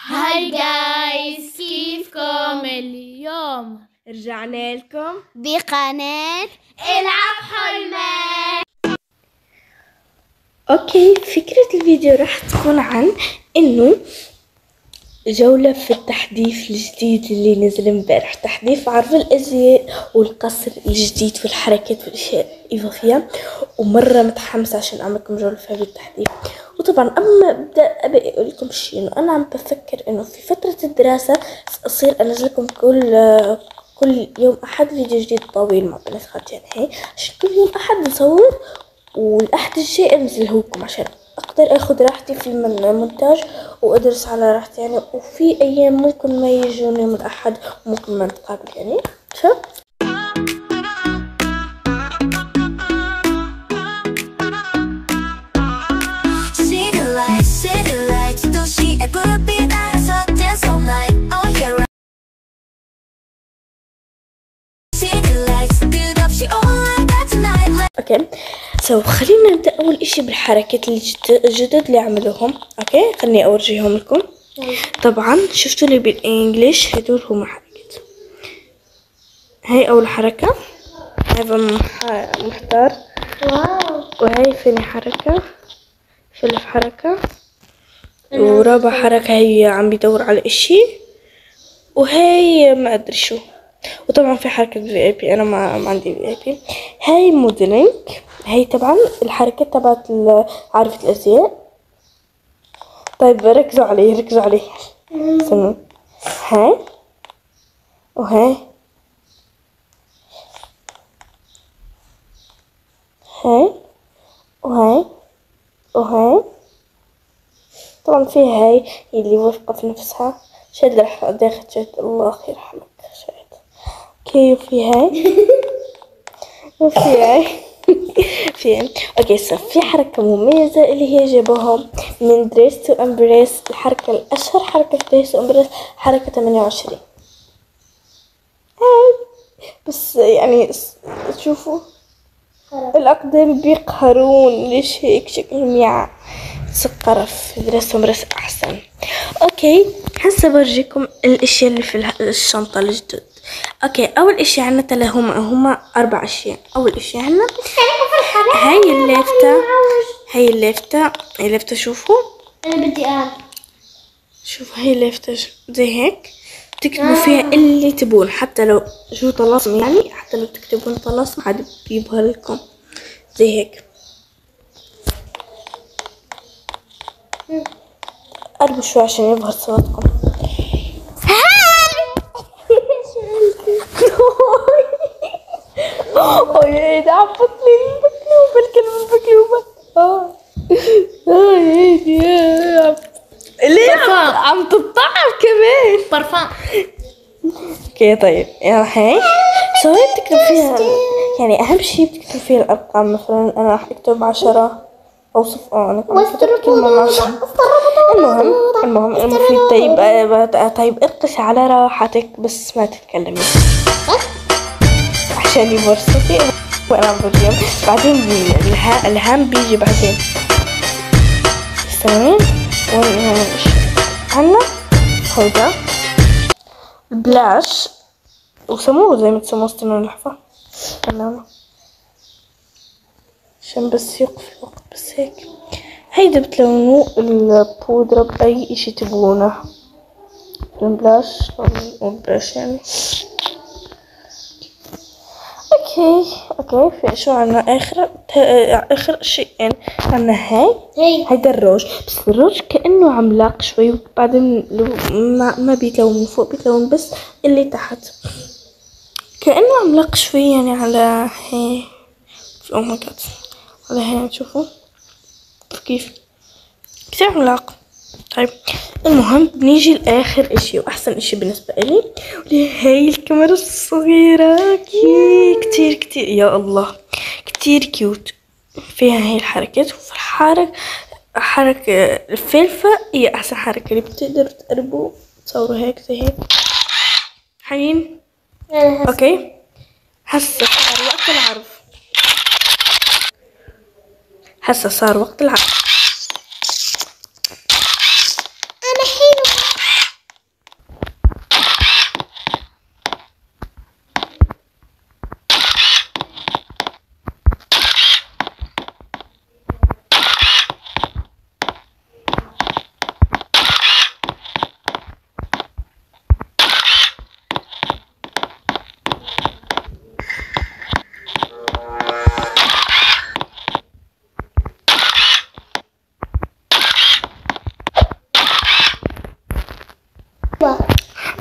هاي جايز، كيفكم اليوم؟ رجعنا لكم بقناة العب حلمك. اوكي، فكرة الفيديو راح تكون عن انه جولة في التحديث الجديد اللي نزل امبارح، تحديث عرض الازياء والقصر الجديد والحركات والاشياء الاضافية، ومرة متحمسة عشان اعمل لكم جولة في هذا التحديث. وطبعا قبل ما ابدا ابي اقول لكم شيء، انه انا عم بفكر انه في فترة الدراسة اصير انزل لكم كل يوم احد فيديو جديد طويل مع بنسخات، يعني هي عشان كل يوم احد نصور، والاحد الشيء انزله لكم عشان اقدر اخذ راحتي في المونتاج وادرس على راحتي يعني. وفي ايام ممكن ما يجون يوم الاحد وممكن ما نتقابل يعني. شوف اوكي، خلينا نبدا اول اشي بالحركات الجدد اللي عملوهم. اوكي، خليني اورجيهم لكم. طبعا شفتوا لي بالانجليش هدول هم حركات. هاي اول حركه، هذا محتار. واو. وهي ثاني حركه، ثالث حركه، ورابع حركه هي عم بيدور على اشي، وهي ما ادري شو. وطبعا في حركة VIP، انا ما عندي VIP. هاي موديلينج، هاي طبعا الحركات تبعت عارفة الازياء. طيب ركزوا علي استنوا. هاي وهاي، هاي وهاي وهاي. طبعا في هاي اللي واثقة في نفسها، شد داخل شد، الله يرحمك شد. اوكي، وفي هاي وفي هاي في اوكي. في حركة مميزة اللي هي جابوها من دريس تو امبريس، الحركة الاشهر حركة في دريس تو امبريس، حركة 28. هاي بس يعني تشوفوا الاقدام بيقهرون، ليش هيك شكلهم يا سقرف. دريس تو امبريس احسن. اوكي، هسه برجيكم الاشياء اللي في الشنطة الجدد. اوكي، اول اشي عنا هما 4 اشياء. اول اشي عنا هاي الليفتة شوفوا. انا بدي شوف هاي الليفتة زي هيك تكتبوا فيها اللي تبون، حتى لو شو طلاسم، يعني حتى لو تكتبون طلاسم عاد بجيبها لكم زي هيك. قربوا شوي عشان يظهر صوتكم. اوه ده عبطني البكلوبة. ليه عم تطعم كمان برفان. اوكي طيب، يعني هاي هي بتكتب فيها يعني اهم شي بتكتب فيها الارقام. مثلا انا راح اكتب 10 او انا كتبت كلمة 10. المهم المفروض طيب اقصي على راحتك بس ما تتكلمي عشان يبور صوتي وانا عم برجم. بعدين الهام بيجي بعدين. استنين وين عنا هيدا بلاش، وسموه زي ما تسموه. استنوا لحظة عشان بس يقف الوقت، بس هيك. هيدا بتلونوا البودرة بأي اشي تبونه. البلاش يعني. اوكي في شو عنا اخر شيئين. عنا هيدا الروج، بس الروج كأنه عملاق شوي، وبعدين ما بيتلون من فوق، بيتلون بس اللي تحت كأنه عملاق شوي يعني. على هي او ماي جاد، على هي شوفوا كيف كتير عملاق. طيب المهم بنيجي لاخر اشي واحسن اشي بالنسبه لي، واللي هي الكاميرا الصغيره. كتير يا الله، كتير كيوت. فيها هي الحركات، وفي حركه الفلفة هي احسن حركه اللي بتقدروا تقربوا تصوروا هيك زي هيك حين. اوكي هسه صار وقت العرض.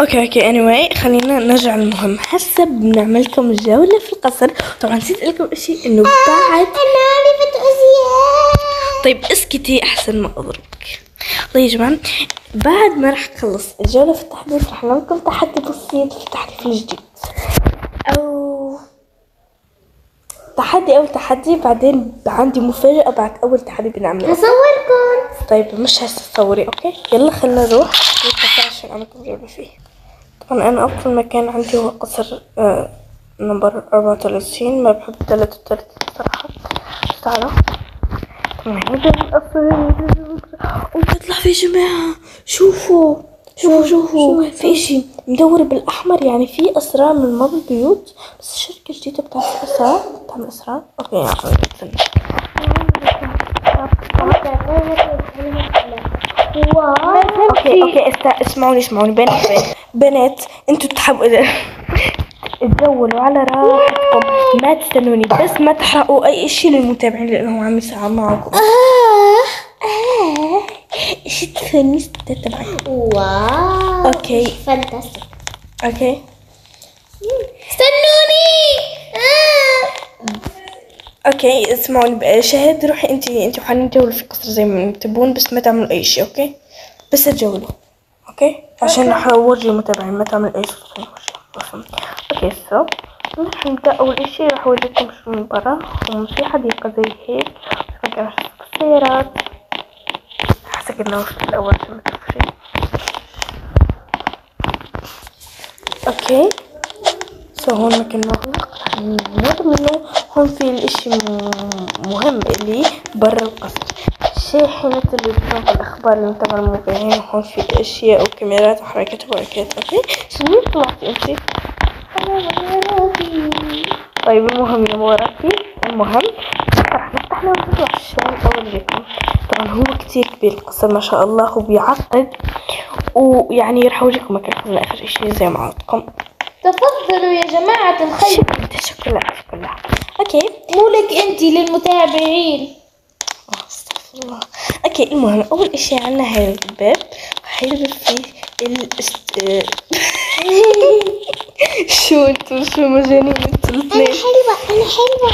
اوكي anyway خلينا نرجع للمهم. هسه بنعمل لكم جولة في القصر. طبعا نسيت لكم اشي انه بعد انا عرفت ازياء. طيب اسكتي احسن ما اضربك. طيب يا جماعة بعد ما رح نخلص الجولة في التحديث رح نعمل لكم تحدي بسيط في التحديث الجديد او تحدي بعدين عندي مفاجأة بعد اول تحدي بنعمله. هصوركم. طيب مش هسه تصوري اوكي. يلا خلينا نروح للقصر عشان اعمل لكم جولة فيه. طبعا انا افضل مكان عندي هو قصر نمبر 34. ما بحب 33 صراحة. تعالوا طبعا هذا القصر وبتطلع في جماعة. شوفوا في اشي مدور بالاحمر يعني في اسرار من ماضي البيوت. بس الشركة الجديدة بتعمل اسرار اوكي يا حبيبي اوكي اسمعوني بنات انتوا تحبوا تدولوا على راحتكم. ما تستنوني بس ما تحرقوا اي اشي للمتابعين لانهم عم يساعدوا معكم. ايش تفني تبعك. واو اوكي فانتاستيك. اوكي استنوني. اوكي اسمعوني بقى. شهد روحي انتي وحنين تجولوا في القصر زي ما تبون بس ما تعملوا اي شيء. اوكي بس تجولوا اوكي عشان راح اورجي المتابعين ما تعمل اي صوت. اوكي راح نبدا. اول اشي راح اوريكم شو من برا. في حديقه زي هيك مكان السيارات. حسك انه في الاول عشان ما تشوفوا شيء. اوكي هون مكان مغلق ناخذ منه. هون في الاشي مهم اللي برا القصر. شاحنة التلفزيون في الاخبار اللي تبع الموبايلين. هون في اشياء وكاميرات وحركات وبركات. اوكي شنو طلعتي انتي؟ طيب المهم يا وراكي المهم رح نفتح له ونطلع عشان اوريكم. طبعا هو كتير كبير القصر ما شاء الله. هو بيعقد ويعني رح اوريكم مكان اخر اشي زي ما عودتكم. تفضلوا يا جماعة الخير. شكرا. اوكي مو لك انتي للمتابعين. استغفر الله. اوكي المهم اول اشي عنا هاي الباب. هاي الباب فيه شو مجانين انتوا الاثنين. انا حلوة.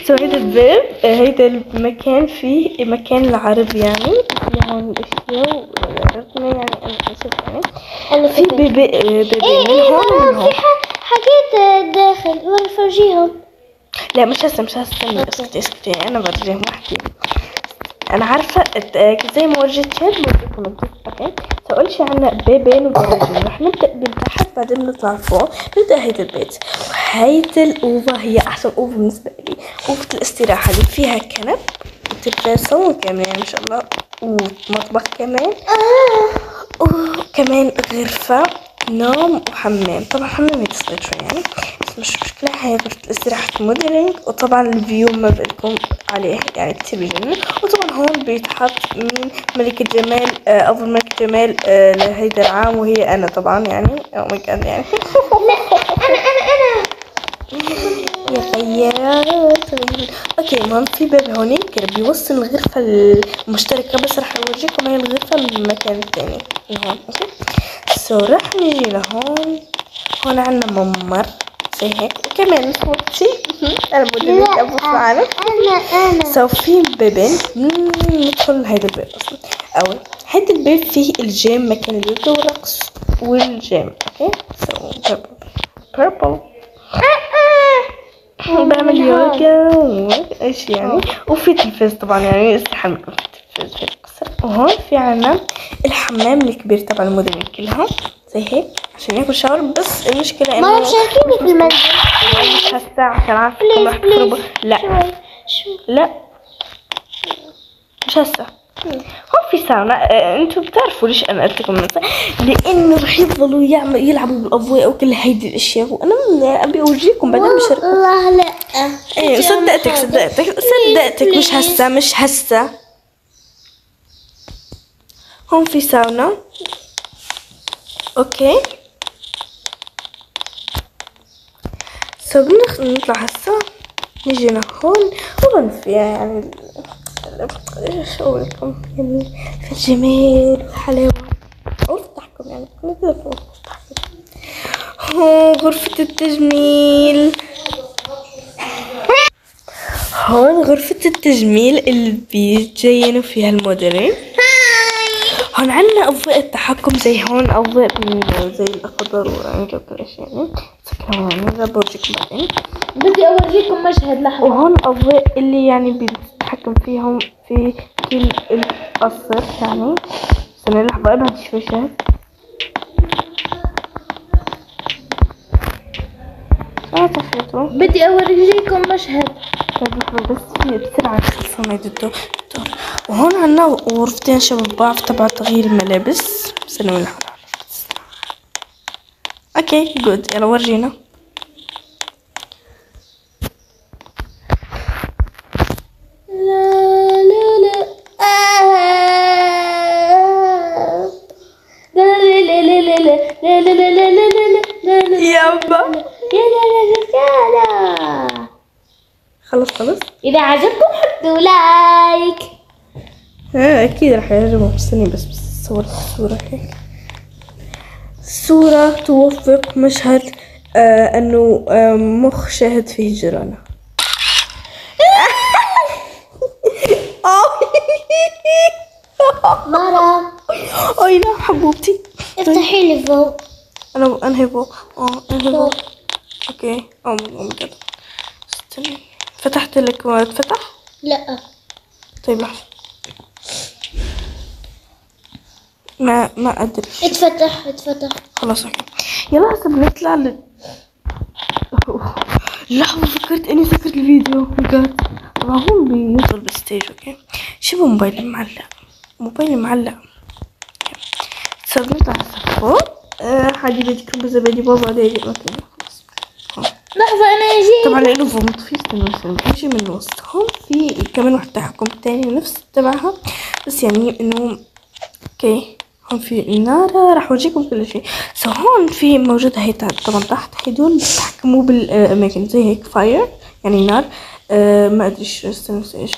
هيدا الباب هيدا المكان فيه مكان العرب يعني. في هون الاشياء وعرفنا يعني انا اسف يعني. انا في بيبي هون في حاجات داخل وانا فرجيهم. لا مش هسه اسكتي انا برجيهم واحدة. انا عارفه زي ما ورجيت شاد بوريكم الجزء. اوكي اول شي عنا بيبين ودرجين. رح نبدا بالتحت بعدين نطلع فوق. نبدا هيدا البيت. وهيدا الاوضه هي احسن اوضه بالنسبه لي. اوضه الاستراحه اللي فيها كنب وتلفزيون كمان ما شاء الله ومطبخ كمان. وكمان غرفه نوم وحمام. طبعا حمام يتصغير شوي يعني بس مش مشكلة. هاي غرفة الاستراحة موديلينج. وطبعا الفيو ما بقولكم عليه يعني كتير بجنن. وطبعا هون بيتحط مين ملكة جمال افضل ملكة جمال لهيدا العام وهي انا طبعا يعني او ماي جاد يعني. انا يا خيارات. اوكي المهم في باب هونيك بيوصل الغرفة المشتركة. بس رح اورجيكم هاي الغرفة المكان الثاني هون. اوكي رح نيجي لهون. هون عنا ممر زي هيك وكمان صوتي انا مديرة ابو فعلا. انا في بابين ندخل هيدا الباب اصلا. اول هيدا الباب فيه الجيم مكان اليوغا والرقص والجيم. اوكي بيربل بعمل يوغا وايش يعني. وفي تلفاز طبعا يعني استحمل يكون في تلفاز في القصر. وهون في عنا الحمام الكبير تبع المدن كلها زي هيك عشان ياكل شاور. بس المشكلة انه ما مشاركيني في المنزل. مش هسه عشان عارفكم رح تخربوا. لا لا مش هسه. هون في ساونا. انتوا بتعرفوا ليش انا قلت لكم لانه رح يفضلوا يلعبوا بالاضواء وكل هيدي الاشياء. وانا ابي اورجيكم بعدين بشارككم. والله لا. ايه صدقتك مش هسه. هون في ساونا. اوكي نطلع هسه. نجي هون وهون فيها يعني ايش اقول لكم يعني في الجمال والحلاوه. افتحكم يعني نقدر نفتحكم. غرفة التجميل. هون غرفة التجميل اللي بيتزينوا فيها الموديلين. هون عنا أضواء التحكم زي هون أضواء زي الأخضر والأورنج وكل شيء يعني. سكروا بورجيكم بعدين. بدي أورجيكم مشهد لحظة. وهون أضواء اللي يعني بيتحكم فيهم في كل القصر يعني. استنى لحظة أبعد شوي شهد. طفيته. بدي أورجيكم مشهد. بس بسرعة خلصنا يدو. وهون عنا غرفتين شبه بعض تبع تغيير الملابس. استنى من لحظة. اوكي جود، يلا ورجينا. يابا خلص. إذا عجبكم حطوا لايك. اكيد رح يعجبهم. استني بس صور الصورة هيك. صورة توثق مشهد انه مخ شاهد فيه جيرانه. مرة اي لا حبوبتي، افتحي لي فوق. انا انهي فوق. انهي فوق. اوكي. بجد استني، فتحت لك ما اتفتح. لا طيب لحظة، ما ادري. اتفتح. خلاص اوكي. يلا هسه بنطلع لحظة، فكرت اني سكرت الفيديو بجد. طبعا هون بيوصل بالستيج. اوكي شبه موبايلي معلق. هسه بنطلع هسه فوق. حاجة بدكم بزبادي بابا دايري. اوكي لحظة أنا أجي. طبعا لانه فوق في استنى بيجي من الوسط. هون في كمان واحد تحكم تاني نفس تبعها، بس يعني انه اوكي. هون في النار، راح اورجيكم كل شيء. هون في موجودة هي طبعا تحت. هدول بيتحكموا بالاماكن زي هيك فاير يعني نار. ما ادري استنى ايش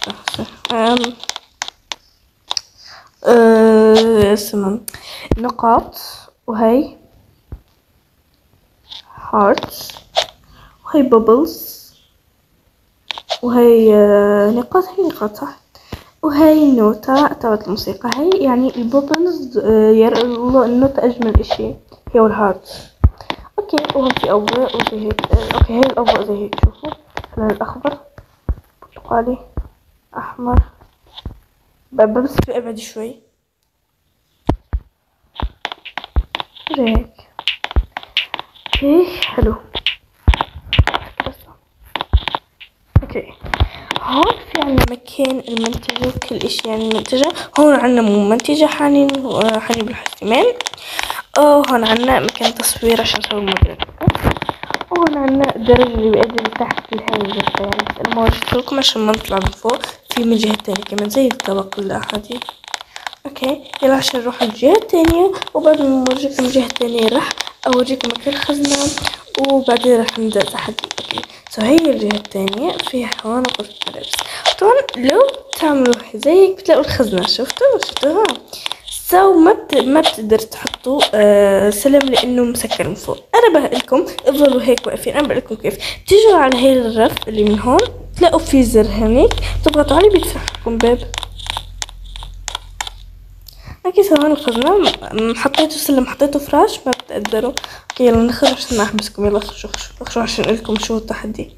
اسمها نقاط، وهي هارتس، وهي بابلز، وهي نقاط. هي نقاط صح. وهي النوتة تبعت الموسيقى. هي يعني البابلز النوتة أجمل إشي هي والهارت. أوكي. وهون في أضواء وزي هيك. أوكي هي الأضواء زي هيك. شوفوا الأخضر، برتقالي، أحمر. بس في أبعد شوي زي هيك. اوكي حلو. اوكي هون في عنا مكان المنتجة وكل اشي يعني المنتجة. هون عنا منتجة حنين بالحسيمان. هون عنا مكان تصوير عشان نسوي الموديل. وهون عنا الدرج اللي بيأدي لتحت لهاي الغرفة يعني. بس انا ما ورجيتلكم عشان ما نطلع من فوق. في من الجهة التانية كمان زي الطبق الأحادي. اوكي يلا عشان نروح الجهة التانية، وبعد ما نورجيكم الجهة التانية راح اورجيكم مكان الخزنة، وبعدين راح نبدأ تحدي. اوكي هي الجهة التانية فيها هون غرفة ملابس. طبعا لو تعملوا زيك بتلاقوا الخزنة. شفتوها. ما بتقدر تحطوا سلم لانه مسكر من فوق. انا بقولكم افضلوا هيك واقفين. انا بقولكم كيف تيجوا على هاي الرف اللي من هون، تلاقوا في زر هنيك تضغطوا عليه بيتفتح لكم باب. اكيد هون الخزنة. حطيتوا سلم، حطيتوا فراش، ما بتقدروا. اوكي يلا نخرج عشان احبسكم. يلا خرجوا عشان لكم شو التحدي.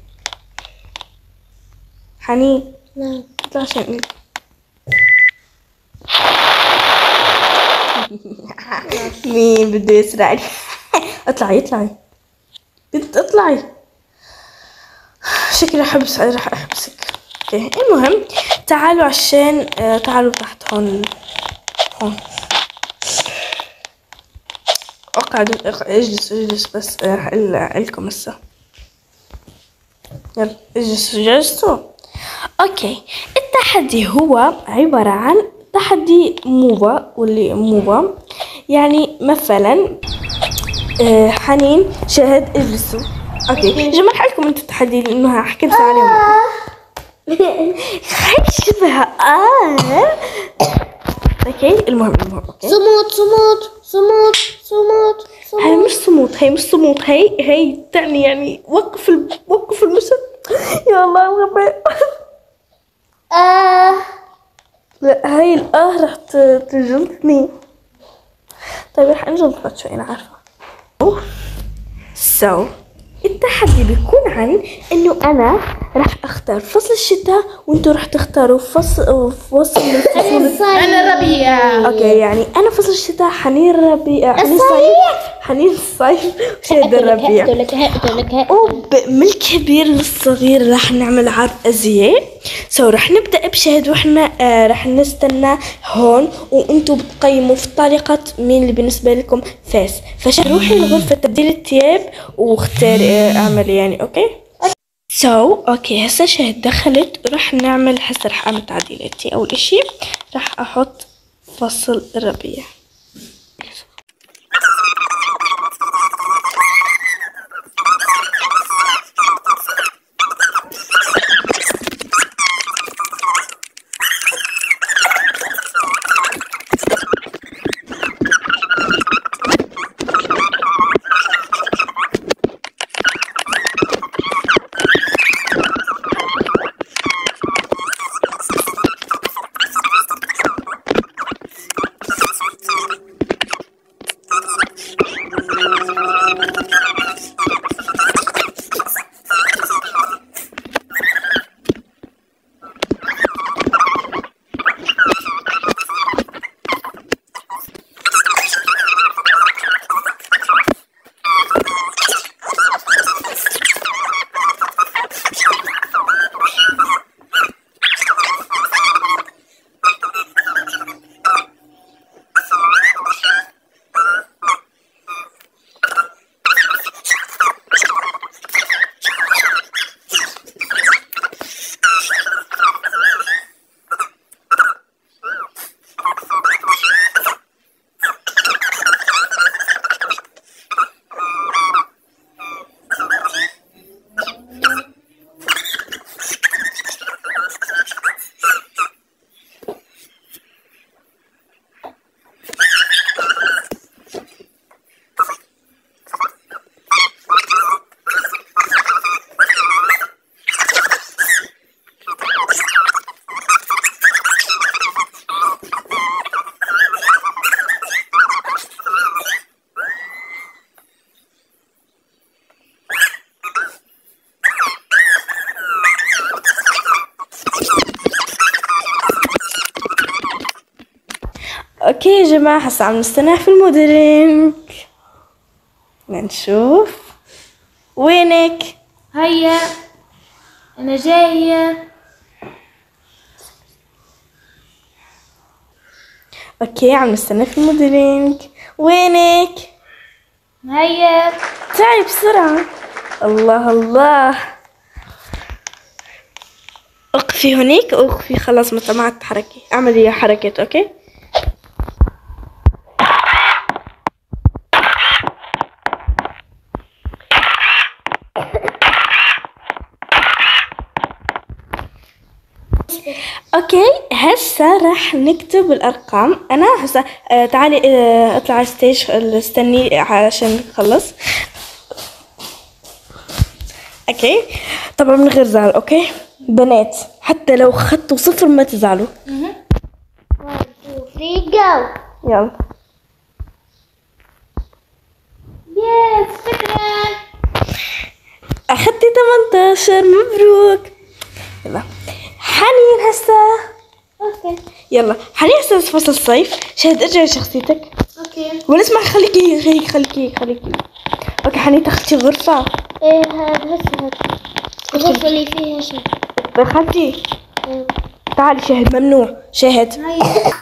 حنين نعم اطلع عشان لكم. مين بده يسرعني؟ اطلعي بنت اطلعي. شكلي راح احبسك. اوكي المهم تعالوا عشان تعالوا تحت هون. اقعدوا اجلس بس لكم هسه. يلا جلسوا. اوكي التحدي هو عبارة عن تحدي موفا، واللي موفا يعني مثلا حنين شهد اجلسوا. اوكي جمع حالكم انتوا التحدي لانه حكيت عليهم. خي شبه اوكي المهم اوكي. صمود. هي مش صمود هي تعني يعني وقف المشهد. يا الله الغباء. لا هاي راح تجلطني. طيب راح انجلط شوي انا عارفة. التحدي بيكون عن انه انا راح اختار فصل الشتاء وانتوا راح تختاروا فصل الصيف. انا الربيع. اوكي يعني انا فصل الشتاء، حنين الربيع، حنين الصيف وشهد الربيع. ومن الكبير للصغير راح نعمل عرض ازياء. راح نبدا بشهد واحنا راح نستنى هون وانتوا بتقيموا في التعليقات مين اللي بالنسبه لكم فاز. روحي لغرفه تبديل الثياب واختاري اعملي يعني اوكي. اوكي هسه شهد دخلت وراح نعمل هسه راح اعمل تعديلاتي. اول اشي راح احط فصل الربيع. اوكي يا جماعة هسه عم نستنى في الموديلينج. نشوف وينك. هيا انا جاية. اوكي عم نستنى في الموديلينج. وينك؟ هيا تعي بسرعة. الله الله. اقفي هونيك اقفي خلاص ما عاد تحركي. اعملي حركات اوكي. اوكي هسه راح نكتب الارقام. انا هسه تعالي اطلع على الستيج استني عشان نخلص. اوكي طبعا من غير زعل اوكي بنات، حتى لو خدتوا 0 ما تزعلوا. 1 2 3 جو. يلا يس شكرا. اخدتي 18 مبروك. يلا حنين هسه. اوكي يلا حنين هسه فصل الصيف. شهد ارجعي شخصيتك. اوكي ولا اسمع خليكي. اوكي حنين تاخدي غرفة. ايه هذا هسه الغرفة اللي فيها شيء. دخلتي. تعالي شهد ممنوع شهد. هيا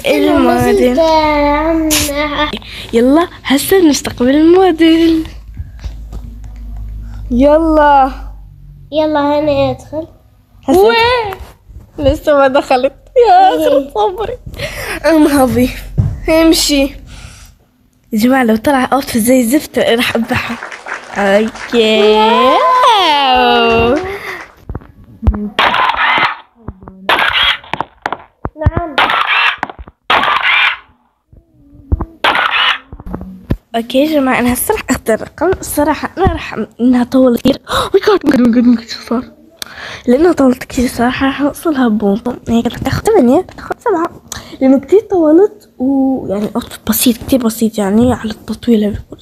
الموديل. يلا هسه نستقبل الموديل. يلا هنا ادخل. وين؟ لسه ما دخلت يا صبري. انهضي امشي يا جماعة. لو طلع اوت زي الزفت راح اذبحها. اوكي نعم. اوكي يا جماعة، انا هسه راح اختار رقم. الصراحة انا راح انها طولت كثير. ماي شو صار؟ لانها طولت كثير صراحة راح اوصلها بونطم. هيك راح تاخذ 8 تاخذ 7 لانه كثير طولت، ويعني بسيط كثير بسيط يعني على التطويلة بيكون.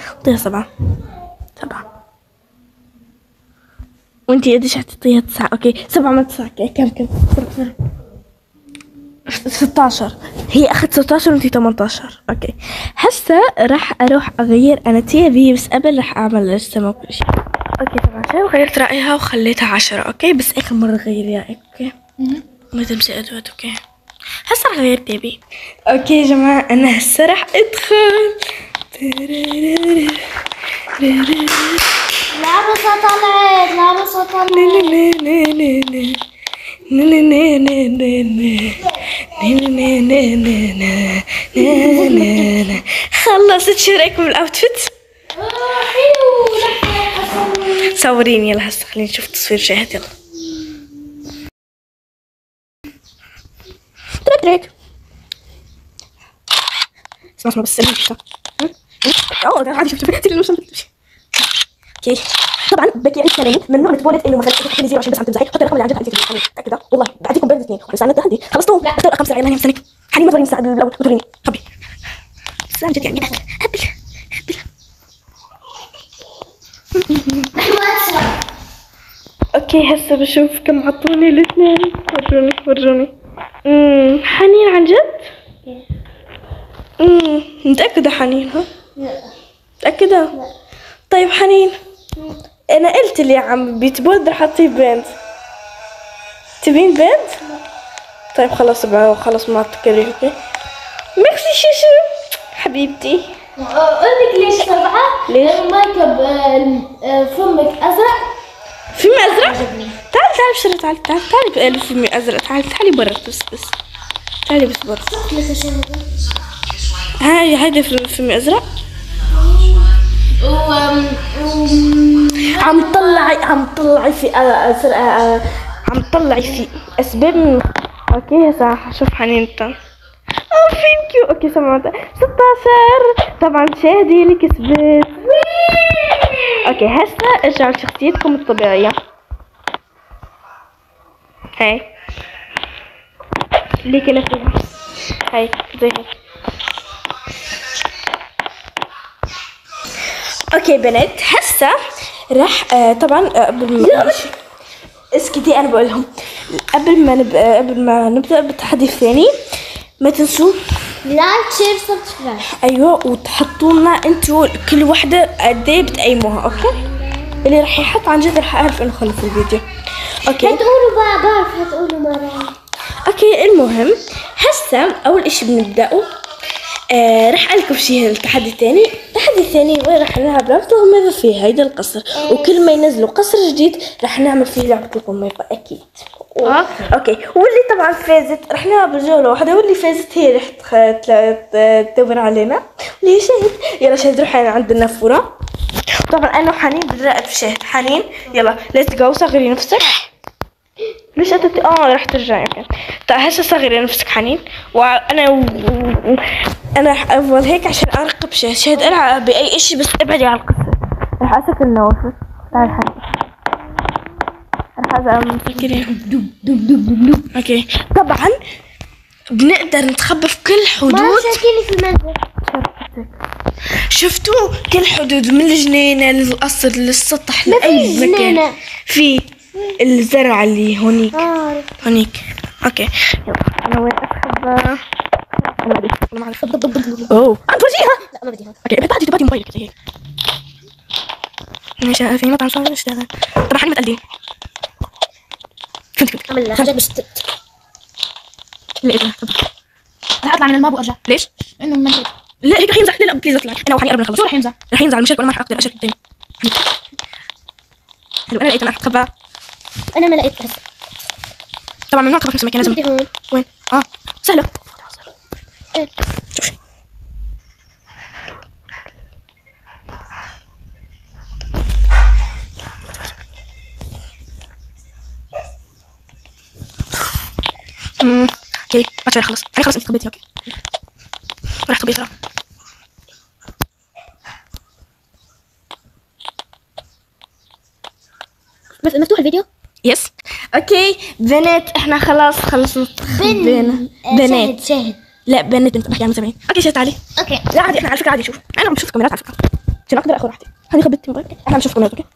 اعطيها 7. وانتي قديش حتعطيها؟ 9. اوكي 7 من 9. كم 16. هي اخذت 16 وانتي 18. اوكي هسه راح اروح اغير انا تيابي، بس قبل راح اعمل السما وكل شيء. اوكي طبعا غيرت رايها وخليتها 10. اوكي بس اخر مره غيري رايك. اوكي ما تمسي ادوات. اوكي هسه راح اغير تيابي. اوكي يا جماعه انا هسه راح ادخل. العروسة طلعت. خلصت. شو رايكم بالاوتفيت؟ حلو. صوريني يلا هسه. خليني نشوف تصوير شاهد. يلا تريك اسمع بس عادي. شفت اوكي طبعا بكي عندك كلمه ممنوع نتبولد انه مثلا تحطي زيرو عشان بس عم تمزحي. حطي الرقم اللي عندك عندك متاكده والله بعديكم بين الاثنين. بس انا عندي خلصتهم. اختار رقم سريع. يلا استنك حنين ما توريني الساعه الاول. توريني خبي الساعه جد يعني هبل. اوكي هسه بشوف كم عطوني الاثنين. ورجوني. حنين عن جد؟ متأكدة حنين؟ ها؟ لا. متأكدة؟ لا. طيب حنين انا قلت اللي عم بيتبولد رح اعطيه بنت. تبين بنت؟ طيب خلاص بقى خلاص ما تكرهي. اوكي ميرسي شوشو حبيبتي. قولك ليش 7؟ ليش؟ الميك اب فمك ازرق. فمي ازرق؟ تعالي بشرة. تعالي فمي ازرق. تعالي برا بس تعالي بس برا. هاي فمي ازرق. عم طلعي في عم طلعي في اسباب. اوكي هسه حشوف حنين التاني. ثانك يو. اوكي سمعت 16. طبعا شاهدي اللي كسبت. اوكي هسه ارجعوا لشخصيتكم الطبيعية. هاي ليكي لفيها. هاي زي هيك. اوكي بنات هسه راح طبعا قبل ما اسكتي انا بقولهم قبل ما نبدا بالتحدي الثاني ما تنسوا لايك شير سبسكرايب. ايوه وتحطوا لنا انتوا كل وحده قد ايه بتقيموها. اوكي اللي راح يحط عن جد راح اعرف انه خلص الفيديو. اوكي هتقولوا بقى بعرف هتقولوا مرة. اوكي المهم هسه اول اشي بنبداه راح ألكم شيء التحدي الثاني. التحدي الثاني وين راح نلعب لعبة الغميضة فيه هيدا القصر. وكل ما ينزلوا قصر جديد راح نعمل فيه لعبة الغميضة أكيد. اوكي واللي طبعا فازت راح نلعب جولة واحدة، واللي فازت هي راح تدور علينا اللي هي شهد. يلا شهد روحي عند النافورة. طبعا أنا وحنين بنراقب شهد. حنين يلا ليتس جو. صغري نفسك. ليش انت راح ترجعي؟ اوكي طيب هسه صغري نفسك حنين. وانا انا راح افضل هيك عشان ارقب شهد. العب باي اشي بس ابعدي عن القصة. راح اسك النوافذ. تعال حنين راح امسكي دب. اوكي طبعا بنقدر نتخبى في كل حدود. ما شاكيني في المنزل. شفتوا كل حدود من الجنينة للقصر للسطح لأي مكان. في الزرع اللي هونيك. هونيك. اوكي يلا انا وين اتخبى؟ انا ما اعرف. اوه عم تورجيها. لا ما بديها. اوكي بعدي موبايلك زي هيك. ماشي في مطعم صار نشتغل. طبعا حنين بتقلدين. عمل حاجة بس اللي ايه راح اطلع من الماب وارجع. ليش؟ انه ما انتهيت. لا هيك رح ينزح. لا بليز اطلع، انا وحني قربنا نخلص. شو رح ينزح؟ رح ينزل المشارك وانا ما رح اقدر اشارك الثاني. حلو انا لقيت انا اتخبى. انا ما لقيت هسه. طبعا ممنوع تخبى في نفس المكان لازم. بدي هون. وين؟ سهله. إيه. شوف اوكي ما شوي خلص. انا خلص انت خبيتي. اوكي راح تخبي ترى. بس مفتوح الفيديو؟ يس اوكي بنت احنا خلاص خلصنا. بنات شاهد. لا بنت بحكي عن متابعين. اوكي شاهد تعالي. اوكي لا عادي احنا على فكره عادي. شوف انا عم بشوف الكاميرات على فكره عشان اقدر اخذ راحتي. هذه خبيتي موبايل. احنا عم نشوف الكاميرات. اوكي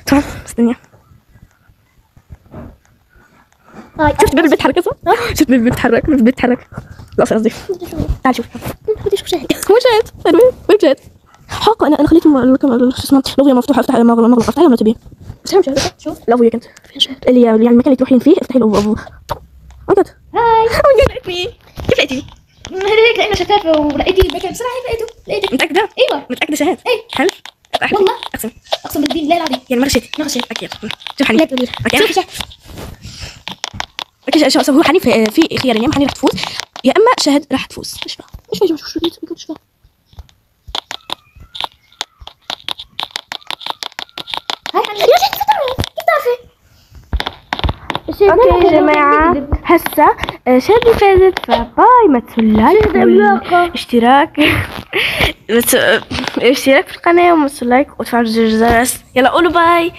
تمام استني. شفت باب البيت تحرك صح؟ شفت باب البيت تحرك. باب البيت تحرك. لا قصدي تعال شوف. بدي اشوف شاهد. هو شاهد وين شاهد؟ حق انا خليت شو اسمه لوفيا مفتوحه. افتحها مغلقه. افتحها لما تبين. بس هم شاهد. شوف لوفيا كنت اللي يعني المكان اللي تروحين فيه افتحي له. اوكي هاي كيف لقيتيني؟ هيك لانه شفافه ولقيتي المكان بسرعه. هيك لقيتك. متأكدة؟ ايوه متأكدة شاهد؟ ايه هل؟ والله. اقسم بالدين لا العظيم. يعني ما غشيت. ما غشيت. اوكي شوف حنيف. اوكي شوفي شاهد. اوكي شوف هو حنيف في خيارين. يا اما حنيف رح تفوز يا اما شاهد رح تفوز. مش فاهم شو هاي حنين. يا شاهد كيف تعرفي؟ اوكي يا جماعة هسا شاهد فازت فباي. ما تنسوا اللايك والاشتراك. اشتراك في القناة وما تنسوا اللايك وتفعلوا زر الجرس. يلا قولوا باي.